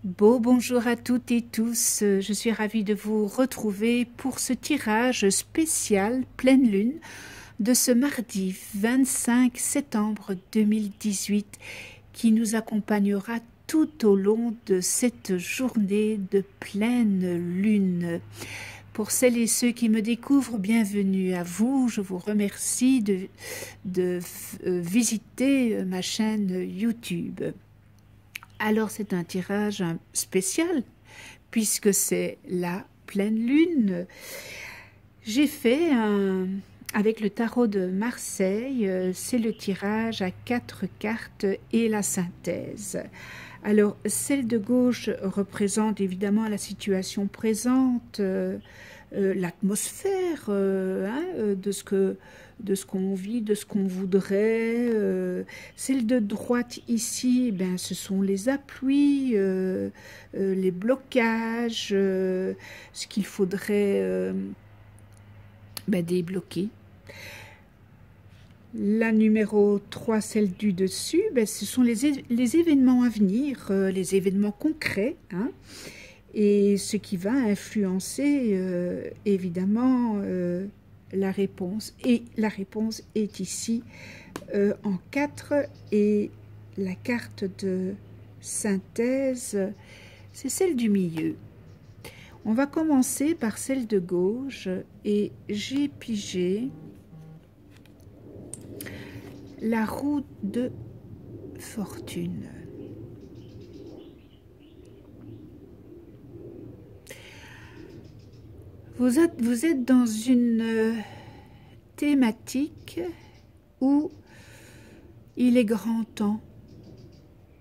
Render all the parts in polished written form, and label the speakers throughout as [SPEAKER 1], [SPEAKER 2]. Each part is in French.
[SPEAKER 1] Bonjour à toutes et tous, je suis ravie de vous retrouver pour ce tirage spécial pleine lune de ce mardi 25 septembre 2018 qui nous accompagnera tout au long de cette journée de pleine lune. Pour celles et ceux qui me découvrent, bienvenue à vous. Je vous remercie de visiter ma chaîne YouTube. Alors c'est un tirage spécial puisque c'est la pleine lune. J'ai fait avec le tarot de Marseille, c'est le tirage à 4 cartes et la synthèse. Alors celle de gauche représente évidemment la situation présente, l'atmosphère de ce qu'on vit, de ce qu'on voudrait. Celle de droite ici, ce sont les appuis, les blocages, ce qu'il faudrait débloquer. La numéro 3, celle du dessus, ce sont les événements à venir, les événements concrets, et ce qui va influencer évidemment la réponse. Et la réponse est ici en 4, et la carte de synthèse, c'est celle du milieu. On va commencer par celle de gauche, et j'ai pigé la roue de fortune. Vous êtes dans une thématique où il est grand temps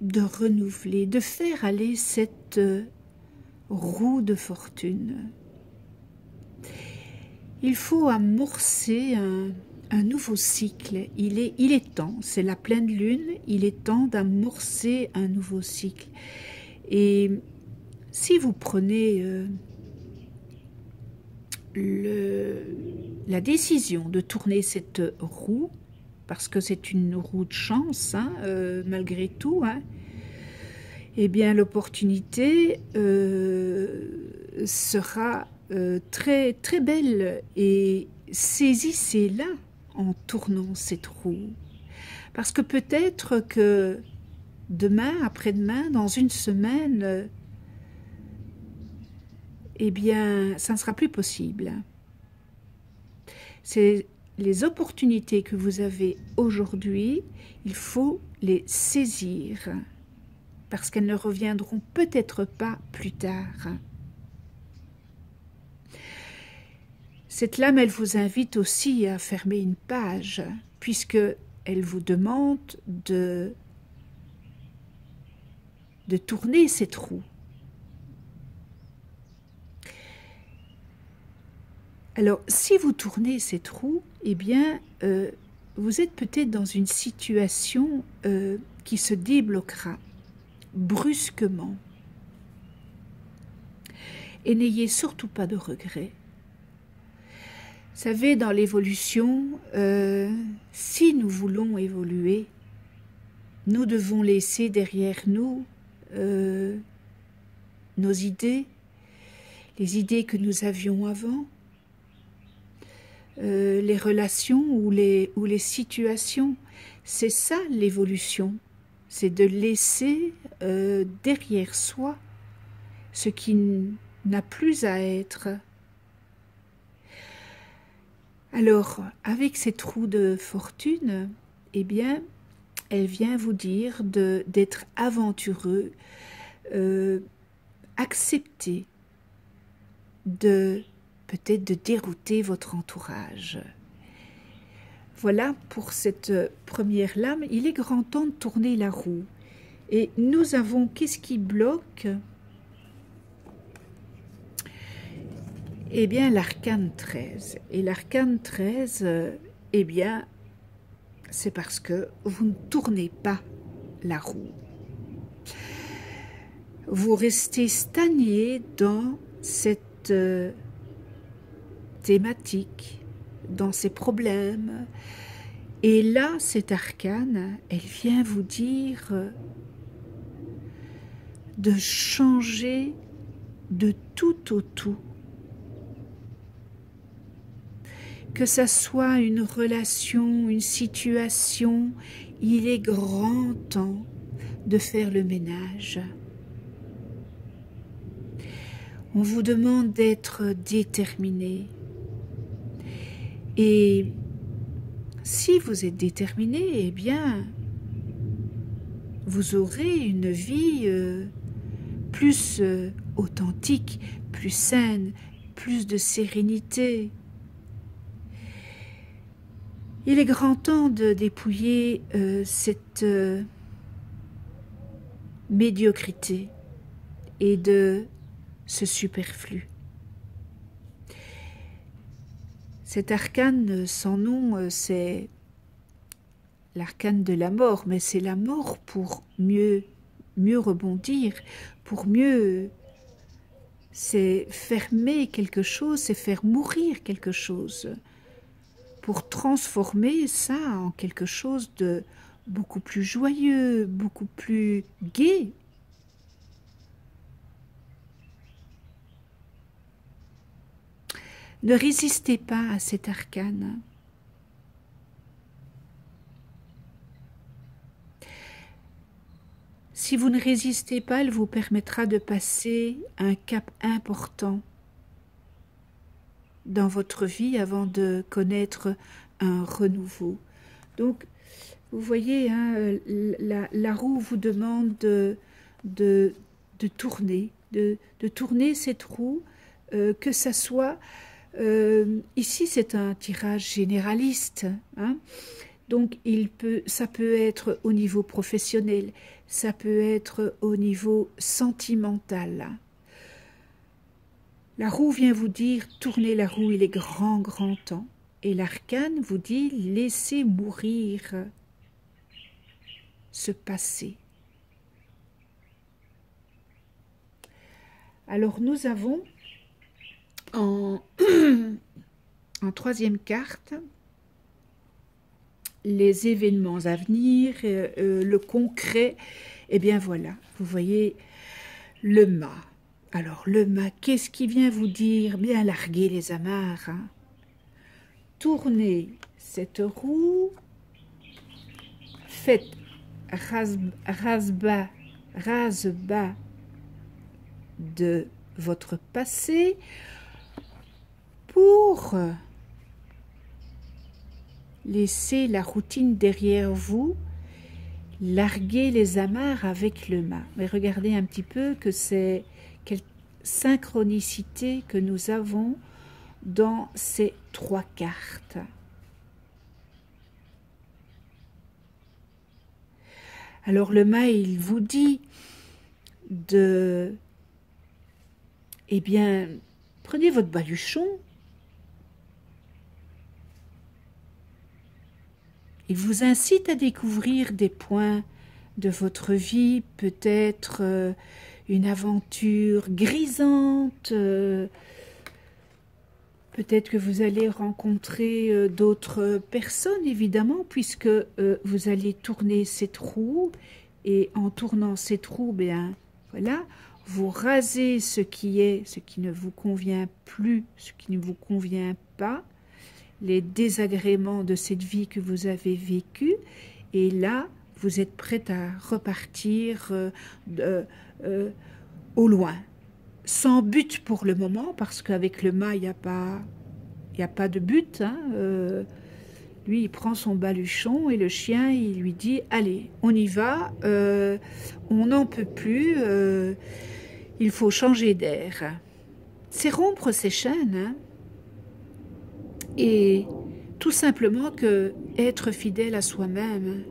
[SPEAKER 1] de renouveler, de faire aller cette roue de fortune. Il faut amorcer un nouveau cycle. Il est temps, c'est la pleine lune, il est temps d'amorcer un nouveau cycle. Et si vous prenez la décision de tourner cette roue, parce que c'est une roue de chance, malgré tout, eh bien l'opportunité sera très, très belle, et saisissez-la en tournant cette roue. Parce que peut-être que demain, après-demain, dans une semaine, eh bien, ça ne sera plus possible. C'est les opportunités que vous avez aujourd'hui, il faut les saisir, parce qu'elles ne reviendront peut-être pas plus tard. Cette lame, elle vous invite aussi à fermer une page, puisqu'elle vous demande de tourner cette roue. Alors, si vous tournez cette roue, eh bien, vous êtes peut-être dans une situation qui se débloquera brusquement. Et n'ayez surtout pas de regrets. Vous savez, dans l'évolution, si nous voulons évoluer, nous devons laisser derrière nous nos idées, les idées que nous avions avant, les relations ou les situations. C'est ça l'évolution, c'est de laisser derrière soi ce qui n'a plus à être. Alors, avec cette roue de fortune, eh bien, elle vient vous dire d'être aventureux, accepter peut-être de dérouter votre entourage. Voilà pour cette première lame. Il est grand temps de tourner la roue. Et nous avons, qu'est-ce qui bloque? Eh bien, l'arcane 13. Et l'arcane 13, eh bien, c'est parce que vous ne tournez pas la roue. Vous restez stagné dans cette thématique, dans ces problèmes. Et là, cette arcane, elle vient vous dire de changer de tout au tout. Que ça soit une relation, une situation, il est grand temps de faire le ménage. On vous demande d'être déterminé. Et si vous êtes déterminé, eh bien, vous aurez une vie plus authentique, plus saine, plus de sérénité. Il est grand temps de dépouiller cette médiocrité et de ce superflu. Cet arcane sans nom, c'est l'arcane de la mort, mais c'est la mort pour mieux rebondir, pour mieux, c'est fermer quelque chose, c'est faire mourir quelque chose, pour transformer ça en quelque chose de beaucoup plus joyeux, beaucoup plus gai. Ne résistez pas à cet arcane. Si vous ne résistez pas, elle vous permettra de passer un cap important dans votre vie avant de connaître un renouveau. Donc, vous voyez, hein, la roue vous demande de tourner, de tourner cette roue, que ça soit... ici, c'est un tirage généraliste, hein. Donc, ça peut être au niveau professionnel, ça peut être au niveau sentimental. La roue vient vous dire, tournez la roue, il est grand temps. Et l'arcane vous dit, laissez mourir ce passé. Alors, nous avons en troisième carte, les événements à venir, le concret. Eh bien voilà, vous voyez le mât. Alors le mât, qu'est-ce qui vient vous dire? Bien larguer les amarres. Hein. Tournez cette roue, faites rase-bas de votre passé pour laisser la routine derrière vous, larguer les amarres avec le mât. Mais regardez un petit peu que c'est quelle synchronicité que nous avons dans ces trois cartes. Alors le mât, il vous dit de... Eh bien, prenez votre baluchon. Il vous incite à découvrir des points de votre vie, peut-être une aventure grisante, peut-être que vous allez rencontrer d'autres personnes, évidemment, puisque vous allez tourner cette roue, et en tournant cette roue, bien, voilà, vous rasez ce qui ne vous convient plus, ce qui ne vous convient pas, les désagréments de cette vie que vous avez vécue, et là, vous êtes prête à repartir au loin, sans but pour le moment, parce qu'avec le mât, il n'y a pas de but. Hein, lui, il prend son baluchon et le chien, il lui dit « Allez, on y va, on n'en peut plus, il faut changer d'air. » C'est rompre ses chaînes, hein, et tout simplement que être fidèle à soi-même.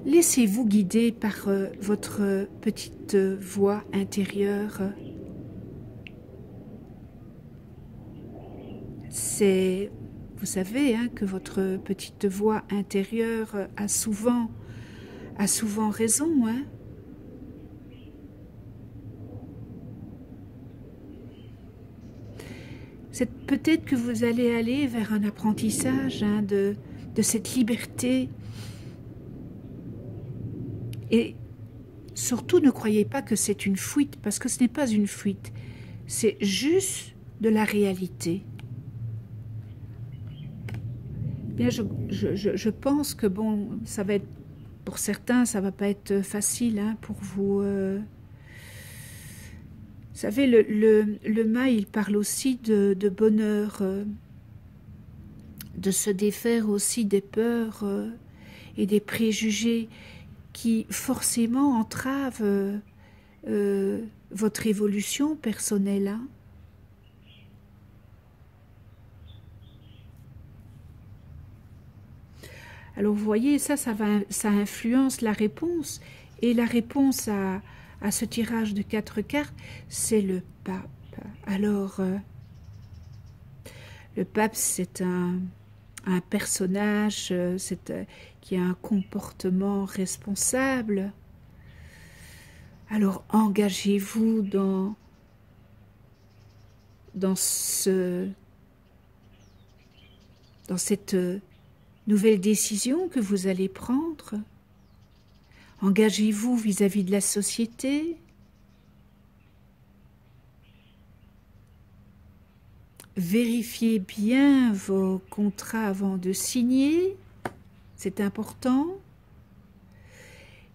[SPEAKER 1] Laissez-vous guider par votre petite voix intérieure. C'est, vous savez, hein, que votre petite voix intérieure a souvent raison, hein. Peut-être que vous allez aller vers un apprentissage, hein, de cette liberté. Et surtout ne croyez pas que c'est une fuite, parce que ce n'est pas une fuite, c'est juste de la réalité. Bien, je pense que bon, ça va être, pour certains, ça va pas être facile hein, pour vous. Vous savez, le mât, il parle aussi de bonheur, de se défaire aussi des peurs et des préjugés qui forcément entravent votre évolution personnelle. Hein. Alors vous voyez, ça influence la réponse. Et la réponse à ce tirage de 4 cartes, c'est le pape. Alors, le pape, c'est un personnage qui a un comportement responsable. Alors, engagez-vous dans cette nouvelle décision que vous allez prendre. Engagez-vous vis-à-vis de la société. Vérifiez bien vos contrats avant de signer, c'est important.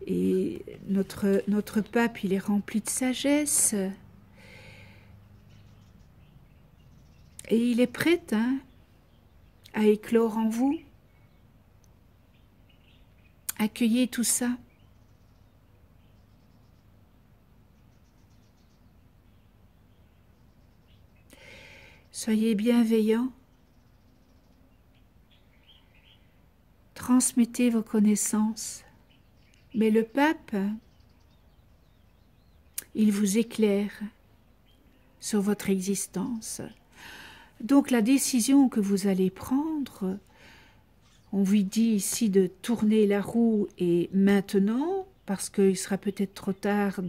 [SPEAKER 1] Et notre pape, il est rempli de sagesse. Et il est prêt hein, à éclore en vous. Accueillez tout ça. Soyez bienveillants. Transmettez vos connaissances. Mais le pape, il vous éclaire sur votre existence. Donc la décision que vous allez prendre, on vous dit ici de tourner la roue et maintenant, parce qu'il sera peut-être trop tard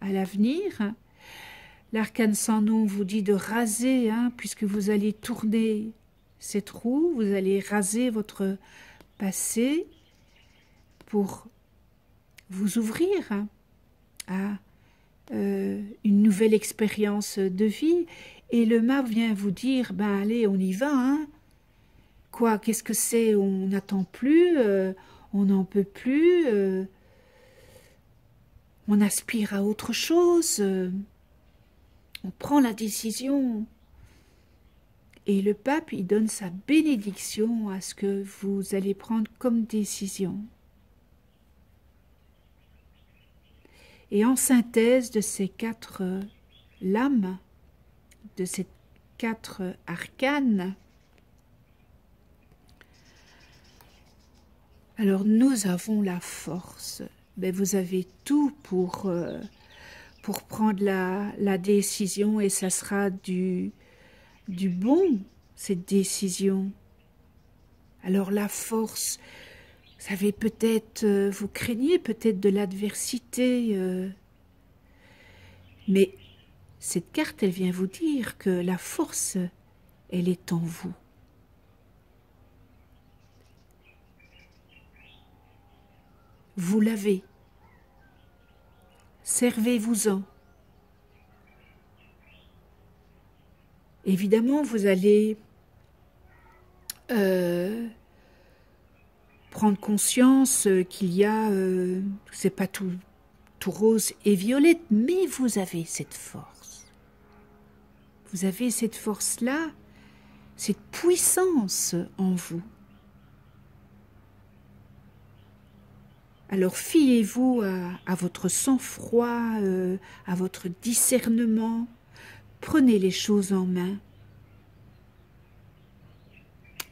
[SPEAKER 1] à l'avenir. L'arcane sans nom vous dit de raser, hein, puisque vous allez tourner cette roue, vous allez raser votre passé pour vous ouvrir à une nouvelle expérience de vie. Et le mât vient vous dire, ben allez, on y va, hein. Quoi, qu'est-ce que c'est? On n'attend plus, on n'en peut plus, on aspire à autre chose, on prend la décision. Et le pape, il donne sa bénédiction à ce que vous allez prendre comme décision. Et en synthèse de ces 4 lames, de ces 4 arcanes, alors nous avons la force. Mais vous avez tout pour prendre la décision et ça sera du bon, cette décision. Alors la force, vous savez, peut-être, vous craignez peut-être de l'adversité, mais cette carte, elle vient vous dire que la force, elle est en vous. Vous l'avez. Servez-vous-en. Évidemment, vous allez prendre conscience qu'il y a, c'est pas tout rose et violette, mais vous avez cette force. Vous avez cette force-là, cette puissance en vous. Alors fiez-vous à votre sang-froid, à votre discernement. Prenez les choses en main.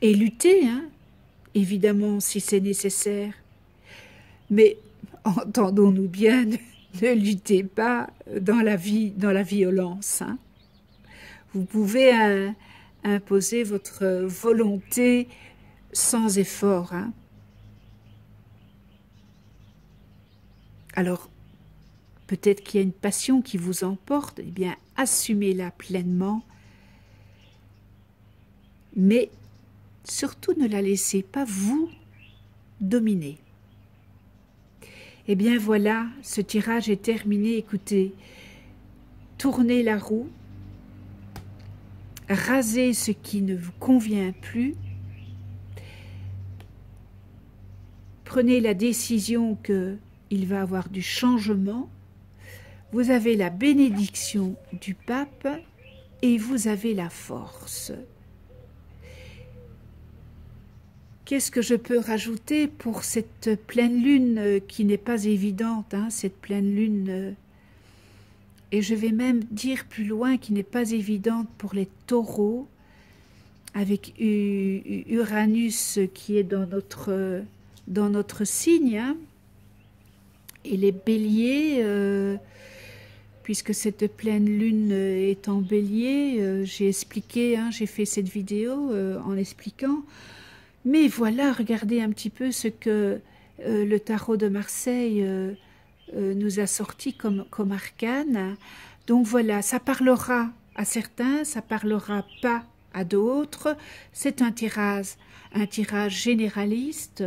[SPEAKER 1] Et luttez, hein, évidemment, si c'est nécessaire. Mais entendons-nous bien, ne luttez pas dans la violence. Hein. Vous pouvez imposer votre volonté sans effort. Hein. Alors, peut-être qu'il y a une passion qui vous emporte, eh bien, assumez-la pleinement, mais surtout ne la laissez pas vous dominer. Eh bien voilà, ce tirage est terminé. Écoutez, tournez la roue, rasez ce qui ne vous convient plus, prenez la décision qu'il va y avoir du changement, vous avez la bénédiction du pape et vous avez la force. Qu'est-ce que je peux rajouter pour cette pleine lune qui n'est pas évidente, hein, cette pleine lune, et je vais même dire plus loin, qui n'est pas évidente pour les taureaux, avec Uranus qui est dans notre signe, hein, et les béliers, puisque cette pleine lune est en bélier, j'ai expliqué, hein, j'ai fait cette vidéo en expliquant. Mais voilà, regardez un petit peu ce que le tarot de Marseille nous a sorti comme arcane. Donc voilà, ça parlera à certains, ça parlera pas à d'autres. C'est un tirage généraliste.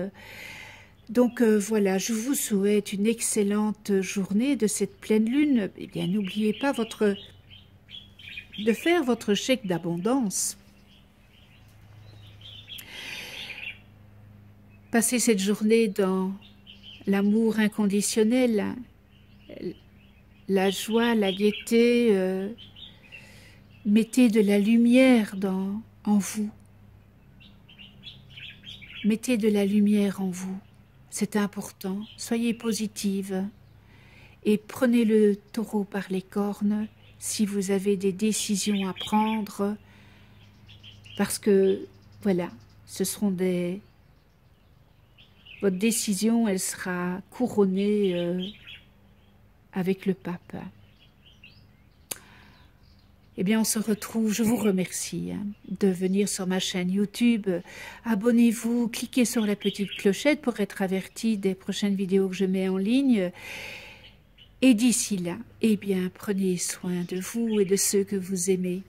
[SPEAKER 1] Donc voilà, je vous souhaite une excellente journée de cette pleine lune. Eh bien, n'oubliez pas de faire votre chèque d'abondance. Passez cette journée dans l'amour inconditionnel, la joie, la gaieté. Mettez de la lumière en vous. Mettez de la lumière en vous. C'est important. Soyez positive. Et prenez le taureau par les cornes si vous avez des décisions à prendre. Parce que, voilà, ce seront votre décision, elle sera couronnée avec le pape. Eh bien, on se retrouve, je vous remercie de venir sur ma chaîne YouTube. Abonnez-vous, cliquez sur la petite clochette pour être averti des prochaines vidéos que je mets en ligne. Et d'ici là, eh bien, prenez soin de vous et de ceux que vous aimez.